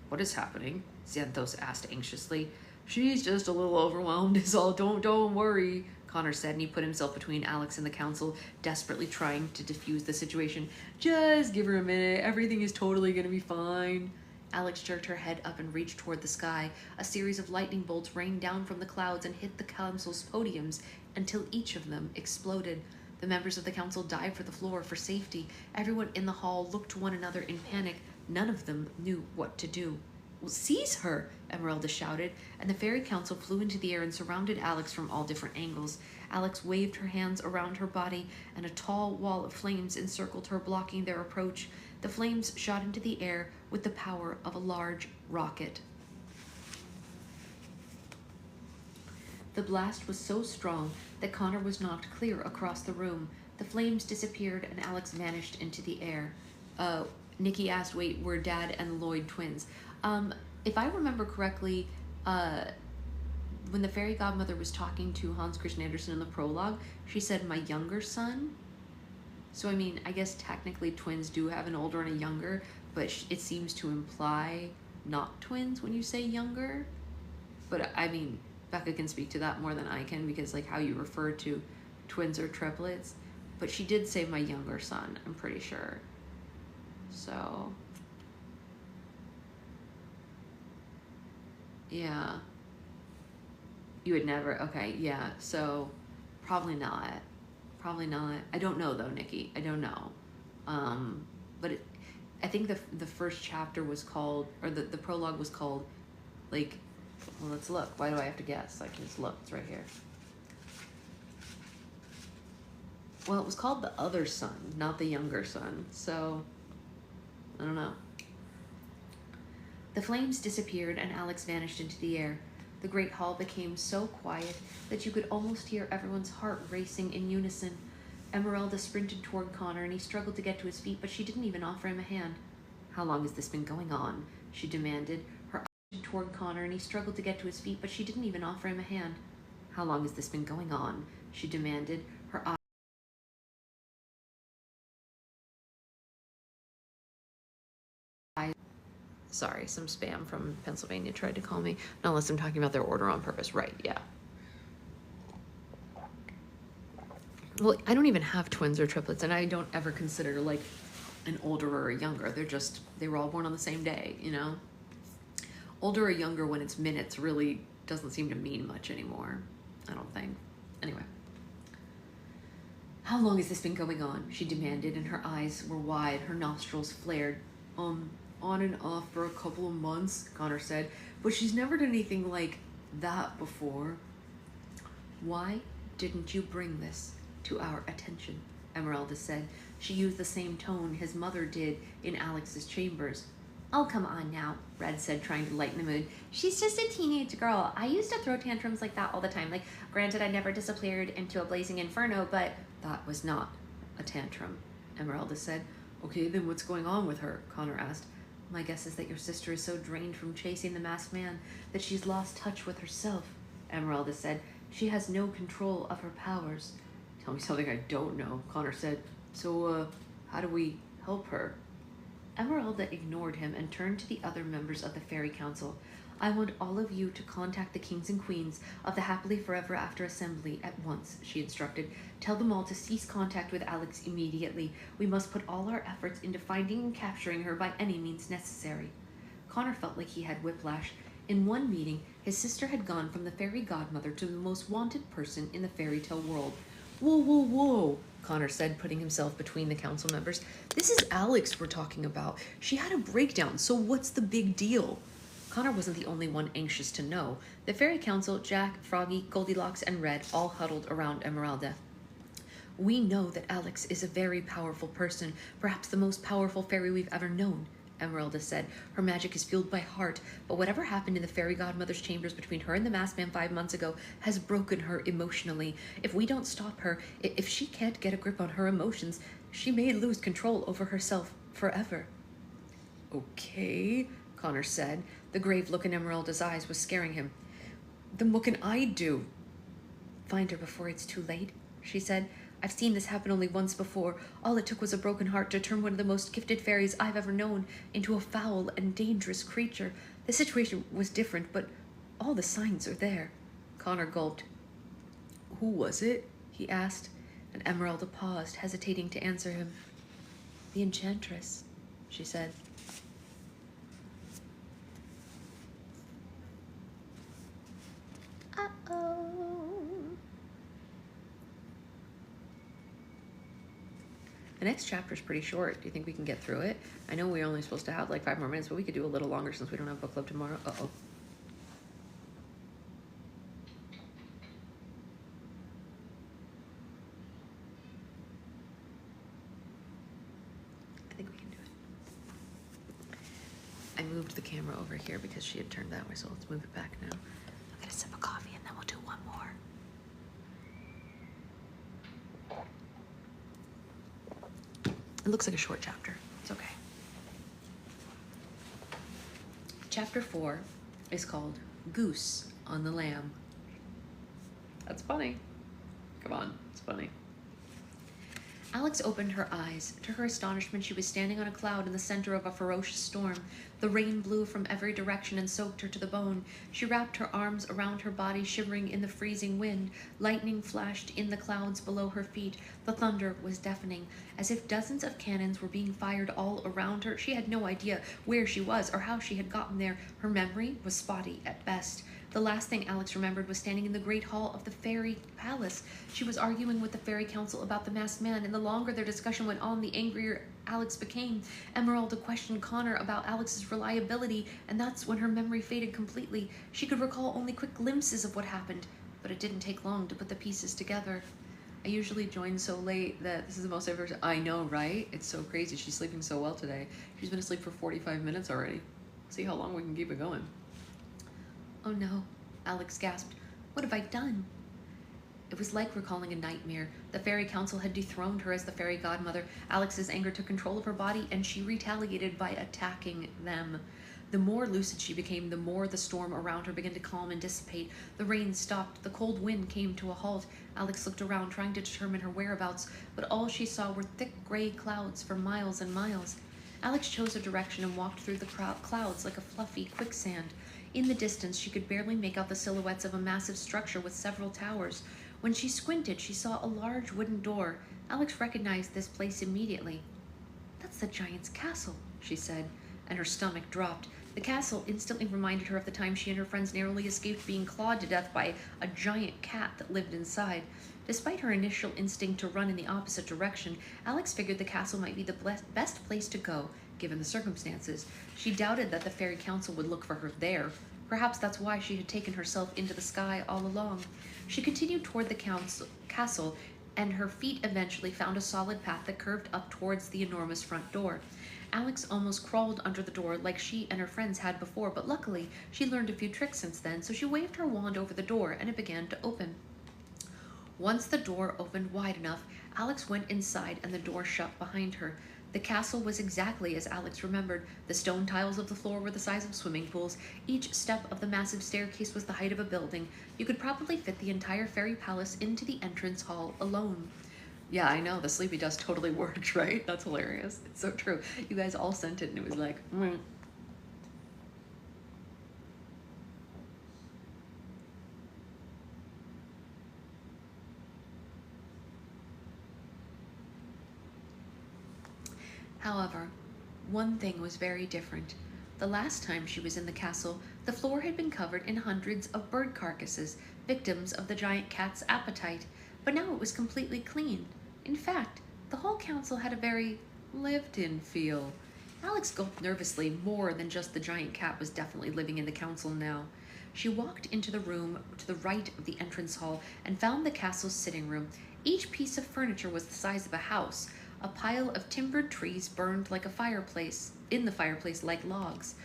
What is happening? Xanthos asked anxiously. She's just a little overwhelmed is all. Don't worry, Connor said, and he put himself between Alex and the council, desperately trying to defuse the situation. Just give her a minute. Everything is totally going to be fine. Alex jerked her head up and reached toward the sky. A series of lightning bolts rained down from the clouds and hit the council's podiums until each of them exploded. The members of the council dived for the floor for safety. Everyone in the hall looked to one another in panic. None of them knew what to do. Well, seize her, Esmeralda shouted, and the fairy council flew into the air and surrounded Alex from all different angles. Alex waved her hands around her body, and a tall wall of flames encircled her, blocking their approach. The flames shot into the air with the power of a large rocket. The blast was so strong that Connor was knocked clear across the room. The flames disappeared and Alex vanished into the air. Nikki asked, wait, were Dad and Lloyd twins? If I remember correctly, when the fairy godmother was talking to Hans Christian Andersen in the prologue, she said, my younger son. So, I mean, I guess technically twins do have an older and a younger, but it seems to imply not twins when you say younger. But, I mean, Becca can speak to that more than I can because, like, how you refer to twins or triplets. But she did say my younger son, I'm pretty sure. So, yeah. You would never, okay, yeah, so probably not. Probably not. I don't know though, Nikki. I don't know. But I think the first chapter was called, or the prologue was called, like, well, let's look. Why do I have to guess? I can just look. It's right here. Well, it was called The Other Son, not The Younger Son. So, I don't know. The flames disappeared and Alex vanished into the air. The great hall became so quiet that you could almost hear everyone's heart racing in unison. Emeralda sprinted toward Connor and he struggled to get to his feet, but she didn't even offer him a hand. How long has this been going on? She demanded. Her eyes toward Connor and he struggled to get to his feet, but she didn't even offer him a hand. How long has this been going on? She demanded. Her eyes. Sorry, some spam from Pennsylvania tried to call me. Not unless I'm talking about their order on purpose. Right, yeah. Well, I don't even have twins or triplets, and I don't ever consider, like, an older or a younger. They were all born on the same day, you know? Older or younger when it's minutes really doesn't seem to mean much anymore, I don't think. Anyway. How long has this been going on? She demanded, and her eyes were wide, her nostrils flared. On and off for a couple of months, Connor said, but she's never done anything like that before. Why didn't you bring this to our attention? Emeralda said. She used the same tone his mother did in Alex's chambers. Oh, come on now, Red said, trying to lighten the mood. She's just a teenage girl. I used to throw tantrums like that all the time. Like, granted, I never disappeared into a blazing inferno, but that was not a tantrum, Emeralda said. Okay, then what's going on with her? Connor asked. My guess is that your sister is so drained from chasing the masked man that she's lost touch with herself, Emeralda said. She has no control of her powers. Tell me something I don't know, Connor said. So, how do we help her? Emeralda ignored him and turned to the other members of the Fairy Council. I want all of you to contact the kings and queens of the Happily Forever After Assembly at once, she instructed. Tell them all to cease contact with Alex immediately. We must put all our efforts into finding and capturing her by any means necessary. Connor felt like he had whiplash. In one meeting, his sister had gone from the fairy godmother to the most wanted person in the fairy tale world. Whoa, whoa, whoa, Connor said, putting himself between the council members. This is Alex we're talking about. She had a breakdown, so what's the big deal? Connor wasn't the only one anxious to know. The Fairy Council, Jack, Froggy, Goldilocks, and Red all huddled around Emeralda. We know that Alex is a very powerful person, perhaps the most powerful fairy we've ever known, Emeralda said. Her magic is fueled by heart, but whatever happened in the fairy godmother's chambers between her and the masked man 5 months ago has broken her emotionally. If we don't stop her, if she can't get a grip on her emotions, she may lose control over herself forever. Okay, Connor said. The grave look in Emeralda's eyes was scaring him. Then what can I do? Find her before it's too late, she said. I've seen this happen only once before. All it took was a broken heart to turn one of the most gifted fairies I've ever known into a foul and dangerous creature. The situation was different, but all the signs are there. Connor gulped. Who was it? He asked, and Emeralda paused, hesitating to answer him. The Enchantress, she said. The next chapter is pretty short. Do you think we can get through it? I know we're only supposed to have like 5 more minutes, but we could do a little longer since we don't have book club tomorrow. Uh-oh. I think we can do it. I moved the camera over here because she had turned that way, so let's move it back now. I'll get a sip of coffee and then we'll do one more. It looks like a short chapter. It's okay. Chapter 4 is called Goose on the Lamb. That's funny. Come on, it's funny. Alex opened her eyes. To her astonishment, she was standing on a cloud in the center of a ferocious storm. The rain blew from every direction and soaked her to the bone. She wrapped her arms around her body, shivering in the freezing wind. Lightning flashed in the clouds below her feet. The thunder was deafening. As if dozens of cannons were being fired all around her, she had no idea where she was or how she had gotten there. Her memory was spotty at best. The last thing Alex remembered was standing in the great hall of the fairy palace. She was arguing with the fairy council about the masked man, and the longer their discussion went on, the angrier Alex became. Emeralda questioned Connor about Alex's reliability, and that's when her memory faded completely. She could recall only quick glimpses of what happened, but it didn't take long to put the pieces together. I usually join so late that this is the most I've ever... I know, right? It's so crazy. She's sleeping so well today. She's been asleep for 45 minutes already. See how long we can keep it going. Oh no, Alex gasped. What have I done? It was like recalling a nightmare. The fairy council had dethroned her as the fairy godmother. Alex's anger took control of her body, and she retaliated by attacking them. The more lucid she became, the more the storm around her began to calm and dissipate. The rain stopped. The cold wind came to a halt. Alex looked around, trying to determine her whereabouts, but all she saw were thick gray clouds for miles and miles. Alex chose a direction and walked through the clouds like a fluffy quicksand. In the distance, she could barely make out the silhouettes of a massive structure with several towers. When she squinted, she saw a large wooden door. Alex recognized this place immediately. That's the giant's castle, she said, and her stomach dropped. The castle instantly reminded her of the time she and her friends narrowly escaped being clawed to death by a giant cat that lived inside. Despite her initial instinct to run in the opposite direction, Alex figured the castle might be the best place to go, given the circumstances. She doubted that the fairy council would look for her there. Perhaps that's why she had taken herself into the sky all along. She continued toward the castle, and her feet eventually found a solid path that curved up towards the enormous front door. Alex almost crawled under the door like she and her friends had before, but luckily she learned a few tricks since then, so she waved her wand over the door and it began to open. Once the door opened wide enough, Alex went inside and the door shut behind her. The castle was exactly as Alex remembered. The stone tiles of the floor were the size of swimming pools. Each step of the massive staircase was the height of a building. You could probably fit the entire fairy palace into the entrance hall alone. Yeah, I know, the sleepy dust totally worked, right? That's hilarious. It's so true. You guys all sent it and it was like, However, one thing was very different. The last time she was in the castle, the floor had been covered in hundreds of bird carcasses, victims of the giant cat's appetite, but now it was completely clean. In fact, the whole council had a very lived-in feel. Alex gulped nervously. More than just the giant cat was definitely living in the council now. She walked into the room to the right of the entrance hall and found the castle's sitting room. Each piece of furniture was the size of a house. A pile of timbered trees burned like a fireplace, in the fireplace like logs.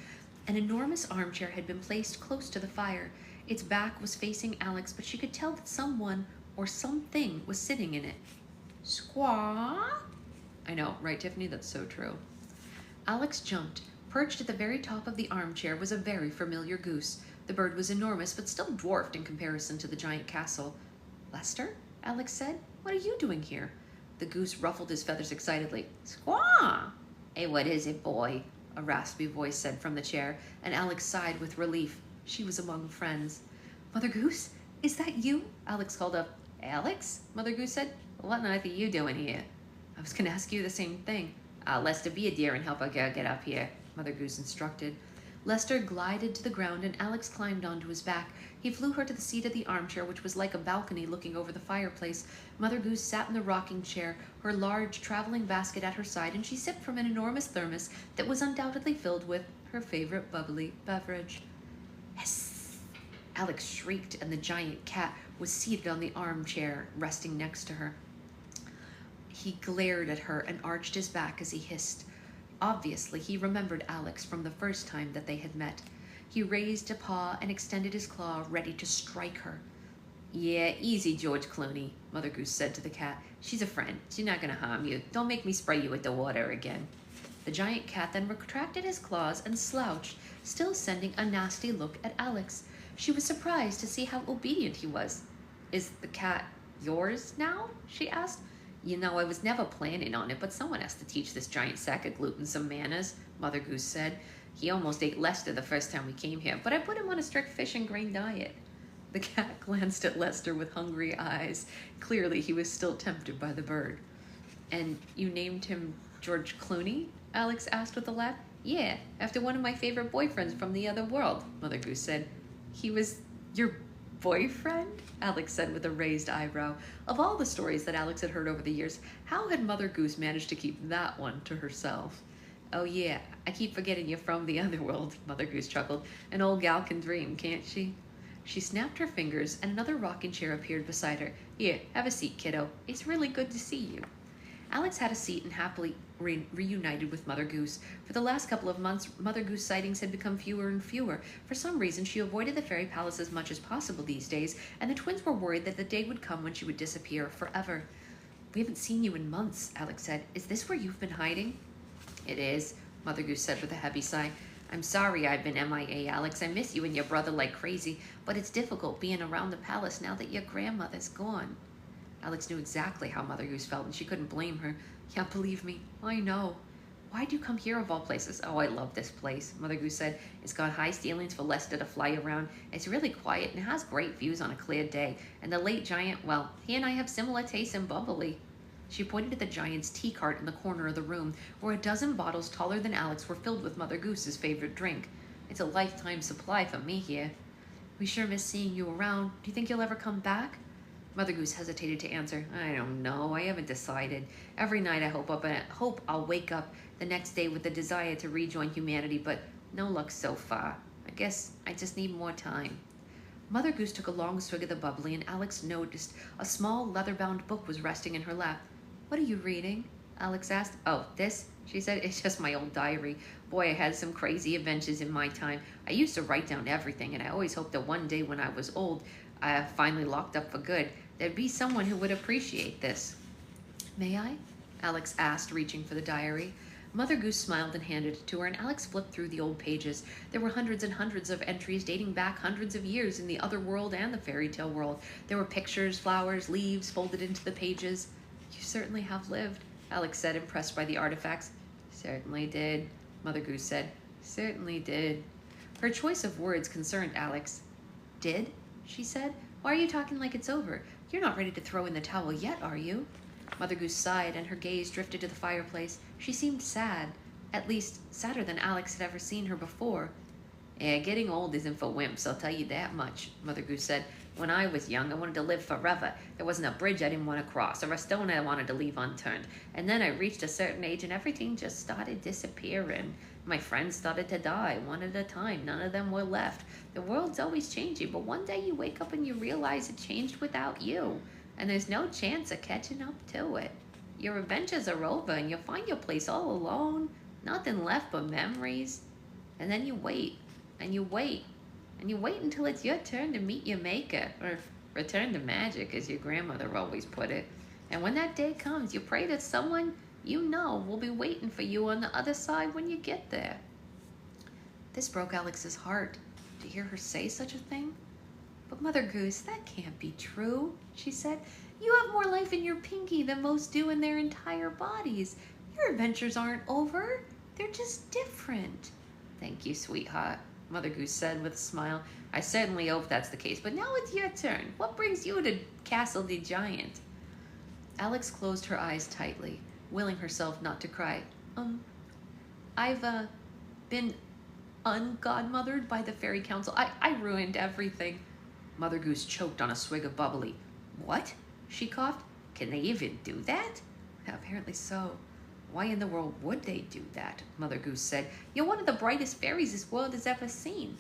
An enormous armchair had been placed close to the fire. Its back was facing Alex, but she could tell that someone or something was sitting in it. Squaw? I know, right, Tiffany? That's so true. Alex jumped. Perched at the very top of the armchair was a very familiar goose. The bird was enormous, but still dwarfed in comparison to the giant castle. Lester? Alex said. What are you doing here? The goose ruffled his feathers excitedly. Squaw! Hey, what is it, boy? A raspy voice said from the chair, and Alex sighed with relief. She was among friends. Mother Goose, is that you? Alex called up. Alex? Mother Goose said. What on earth are you doing here? I was going to ask you the same thing. Lester, be a dear and help our girl get up here, Mother Goose instructed. Lester glided to the ground and Alex climbed onto his back. He flew her to the seat of the armchair, which was like a balcony looking over the fireplace. Mother Goose sat in the rocking chair, her large traveling basket at her side, and she sipped from an enormous thermos that was undoubtedly filled with her favorite bubbly beverage. Hiss! Alex shrieked, and the giant cat was seated on the armchair, resting next to her. He glared at her and arched his back as he hissed. Obviously, he remembered Alex from the first time that they had met. He raised a paw and extended his claw, ready to strike her. Yeah, easy, George Clooney, Mother Goose said to the cat. She's a friend. She's not going to harm you. Don't make me spray you with the water again. The giant cat then retracted his claws and slouched, still sending a nasty look at Alex. She was surprised to see how obedient he was. Is the cat yours now? She asked. You know, I was never planning on it, but someone has to teach this giant sack of gluten some manners, Mother Goose said. He almost ate Lester the first time we came here, but I put him on a strict fish and grain diet. The cat glanced at Lester with hungry eyes. Clearly, he was still tempted by the bird. And you named him George Clooney? Alex asked with a laugh. Yeah, after one of my favorite boyfriends from the other world, Mother Goose said. He was your boyfriend? Alex said with a raised eyebrow. Of all the stories that Alex had heard over the years, how had Mother Goose managed to keep that one to herself? Oh yeah, I keep forgetting you're from the other world, Mother Goose chuckled. An old gal can dream, can't she? She snapped her fingers and another rocking chair appeared beside her. Here, have a seat, kiddo. It's really good to see you. Alex had a seat and happily reunited with Mother Goose. For the last couple of months, Mother Goose sightings had become fewer and fewer. For some reason, she avoided the fairy palace as much as possible these days, and the twins were worried that the day would come when she would disappear forever. We haven't seen you in months, Alex said. Is this where you've been hiding? It is, Mother Goose said with a heavy sigh. I'm sorry I've been MIA, Alex. I miss you and your brother like crazy, but it's difficult being around the palace now that your grandmother's gone. Alex knew exactly how Mother Goose felt, and she couldn't blame her. Yeah, believe me, I know. Why'd you come here of all places? Oh, I love this place, Mother Goose said. It's got high ceilings for Lester to fly around. It's really quiet and has great views on a clear day. And the late giant, well, he and I have similar tastes in bubbly. She pointed at the giant's tea cart in the corner of the room, where a dozen bottles taller than Alex were filled with Mother Goose's favorite drink. It's a lifetime supply for me here. We sure miss seeing you around. Do you think you'll ever come back? Mother Goose hesitated to answer. I don't know. I haven't decided. Every night I hope I'll wake up the next day with the desire to rejoin humanity, but no luck so far. I guess I just need more time. Mother Goose took a long swig of the bubbly, and Alex noticed a small leather-bound book was resting in her lap. What are you reading? Alex asked. Oh, this? She said. It's just my old diary. Boy, I had some crazy adventures in my time. I used to write down everything, and I always hoped that one day when I was old, finally locked up for good, there'd be someone who would appreciate this. May I? Alex asked, reaching for the diary. Mother Goose smiled and handed it to her, and Alex flipped through the old pages. There were hundreds and hundreds of entries dating back hundreds of years in the other world and the fairy tale world. There were pictures, flowers, leaves folded into the pages. You certainly have lived, Alex said, impressed by the artifacts. Certainly did, Mother Goose said. Certainly did. Her choice of words concerned Alex. Did? She said. Why are you talking like it's over? You're not ready to throw in the towel yet, are you? Mother Goose sighed, and her gaze drifted to the fireplace. She seemed sad, at least sadder than Alex had ever seen her before. Yeah, getting old isn't for wimps, I'll tell you that much, Mother Goose said. When I was young, I wanted to live forever. There wasn't a bridge I didn't want to cross, or a stone I wanted to leave unturned. And then I reached a certain age, and everything just started disappearing. My friends started to die, one at a time. None of them were left. The world's always changing, but one day you wake up and you realize it changed without you. And there's no chance of catching up to it. Your adventures are over, and you'll find your place all alone. Nothing left but memories. And then you wait, and you wait, and you wait until it's your turn to meet your maker, or return to magic, as your grandmother always put it. And when that day comes, you pray that someone you know will be waiting for you on the other side when you get there. This broke Alex's heart, to hear her say such a thing. But Mother Goose, that can't be true, she said. You have more life in your pinky than most do in their entire bodies. Your adventures aren't over. They're just different. Thank you, sweetheart, Mother Goose said with a smile. I certainly hope that's the case, but now it's your turn. What brings you to Castle the Giant? Alex closed her eyes tightly, willing herself not to cry. I've been ungodmothered by the Fairy Council. I ruined everything. Mother Goose choked on a swig of bubbly. What? She coughed. Can they even do that? Apparently so. Why in the world would they do that? Mother Goose said. You're one of the brightest fairies this world has ever seen.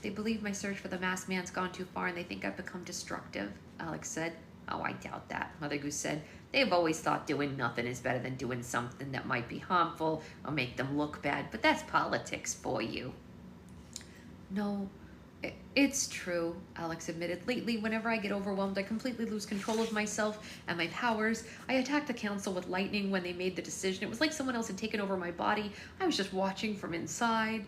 They believe my search for the masked man's gone too far, and they think I've become destructive, Alex said. Oh, I doubt that, Mother Goose said. They've always thought doing nothing is better than doing something that might be harmful or make them look bad, but that's politics for you. No, It's true, Alex admitted. Lately, whenever I get overwhelmed, I completely lose control of myself and my powers. I attacked the council with lightning when they made the decision. It was like someone else had taken over my body. I was just watching from inside.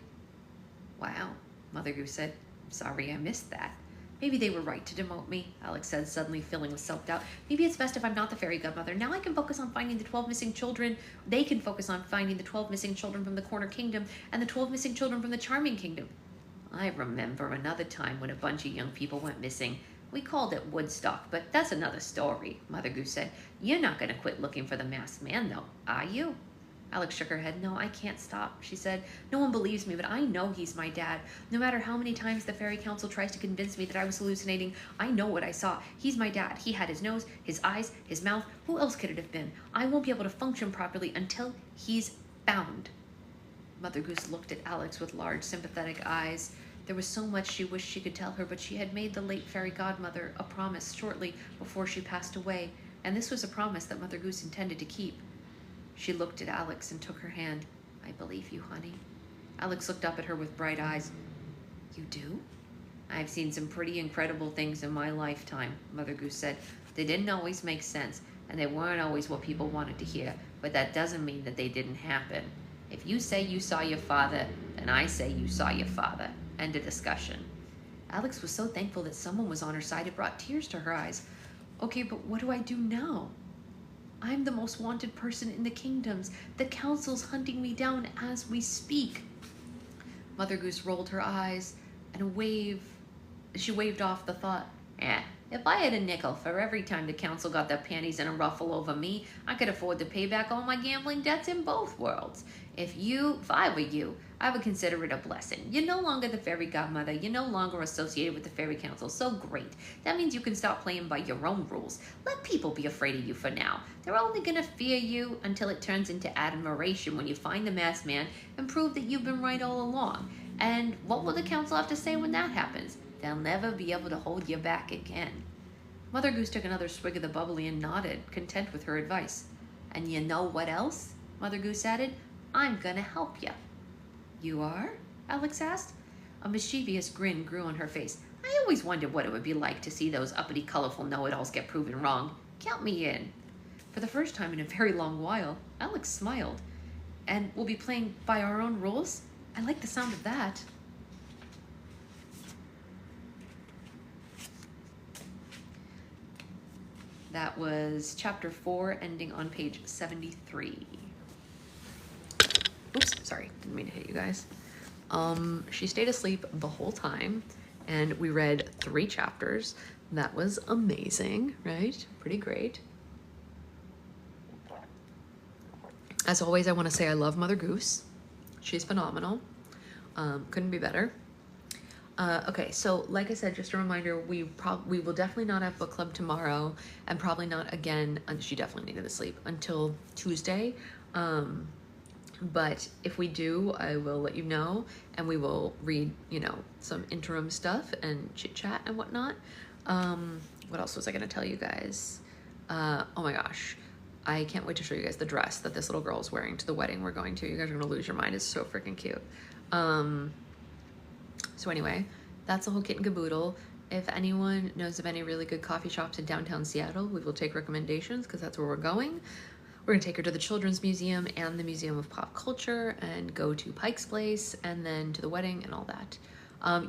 Wow, Mother Goose said. Sorry I missed that. Maybe they were right to demote me, Alex said, suddenly filling with self-doubt. Maybe it's best if I'm not the fairy godmother. Now I can focus on finding the 12 missing children. They can focus on finding the 12 missing children from the Corner Kingdom and the 12 missing children from the Charming Kingdom. I remember another time when a bunch of young people went missing. We called it Woodstock, but that's another story, Mother Goose said. You're not going to quit looking for the masked man, though, are you? Alex shook her head. No, I can't stop, she said. No one believes me, but I know he's my dad. No matter how many times the Fairy Council tries to convince me that I was hallucinating, I know what I saw. He's my dad. He had his nose, his eyes, his mouth. Who else could it have been? I won't be able to function properly until he's found. Mother Goose looked at Alex with large, sympathetic eyes. There was so much she wished she could tell her, but she had made the late fairy godmother a promise shortly before she passed away, and this was a promise that Mother Goose intended to keep. She looked at Alex and took her hand. I believe you, honey. Alex looked up at her with bright eyes. You do? I've seen some pretty incredible things in my lifetime, Mother Goose said. They didn't always make sense, and they weren't always what people wanted to hear, but that doesn't mean that they didn't happen. If you say you saw your father, then I say you saw your father. End of discussion. Alex was so thankful that someone was on her side it brought tears to her eyes. Okay, but what do I do now? I'm the most wanted person in the kingdoms. The council's hunting me down as we speak. Mother Goose rolled her eyes and she waved off the thought. If I had a nickel for every time the council got their panties in a ruffle over me, I could afford to pay back all my gambling debts in both worlds. If I were you, I would consider it a blessing. You're no longer the fairy godmother. You're no longer associated with the fairy council. So great. That means you can stop playing by your own rules. Let people be afraid of you for now. They're only going to fear you until it turns into admiration when you find the masked man and prove that you've been right all along. And what will the council have to say when that happens? They'll never be able to hold you back again. Mother Goose took another swig of the bubbly and nodded, content with her advice. And you know what else? Mother Goose added. I'm gonna help you. You are? Alex asked. A mischievous grin grew on her face. I always wondered what it would be like to see those uppity, colorful know-it-alls get proven wrong. Count me in. For the first time in a very long while, Alex smiled. And we'll be playing by our own rules? I like the sound of that. That was chapter 4, ending on page 73. Oops, sorry, didn't mean to hit you guys. She stayed asleep the whole time, and we read 3 chapters. That was amazing, right? Pretty great. As always, I want to say I love Mother Goose. She's phenomenal. Couldn't be better. Okay, so like I said, just a reminder, we will definitely not have book club tomorrow, and probably not again, she definitely needed to sleep, until Tuesday. But if we do, I will let you know, and we will read, you know, some interim stuff and chit chat and whatnot. What else was I gonna tell you guys? Oh my gosh, I can't wait to show you guys the dress that this little girl is wearing to the wedding we're going to. You guys are gonna lose your mind. It's so freaking cute. So anyway, that's the whole kit and caboodle. If anyone knows of any really good coffee shops in downtown Seattle, we will take recommendations because that's where we're going. We're gonna take her to the Children's Museum and the Museum of Pop Culture and go to Pike's Place and then to the wedding and all that.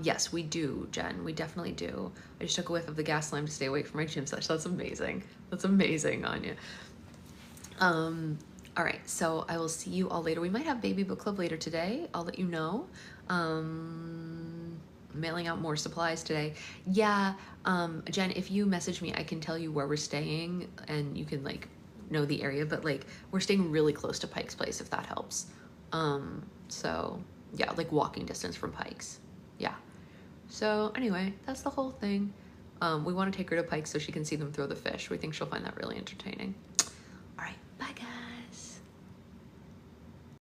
Yes, we do, Jen, we definitely do. I just took a whiff of the gas lamp to stay awake from my gym session. That's amazing. That's amazing, Anya. All right, so I will see you all later. We might have baby book club later today. I'll let you know. Mailing out more supplies today. Yeah, Jen, if you message me, I can tell you where we're staying and you can like know the area, but like we're staying really close to Pike's Place if that helps. So yeah, like walking distance from Pike's. Yeah. So anyway, that's the whole thing. We want to take her to Pike's so she can see them throw the fish. We think she'll find that really entertaining. All right, bye guys.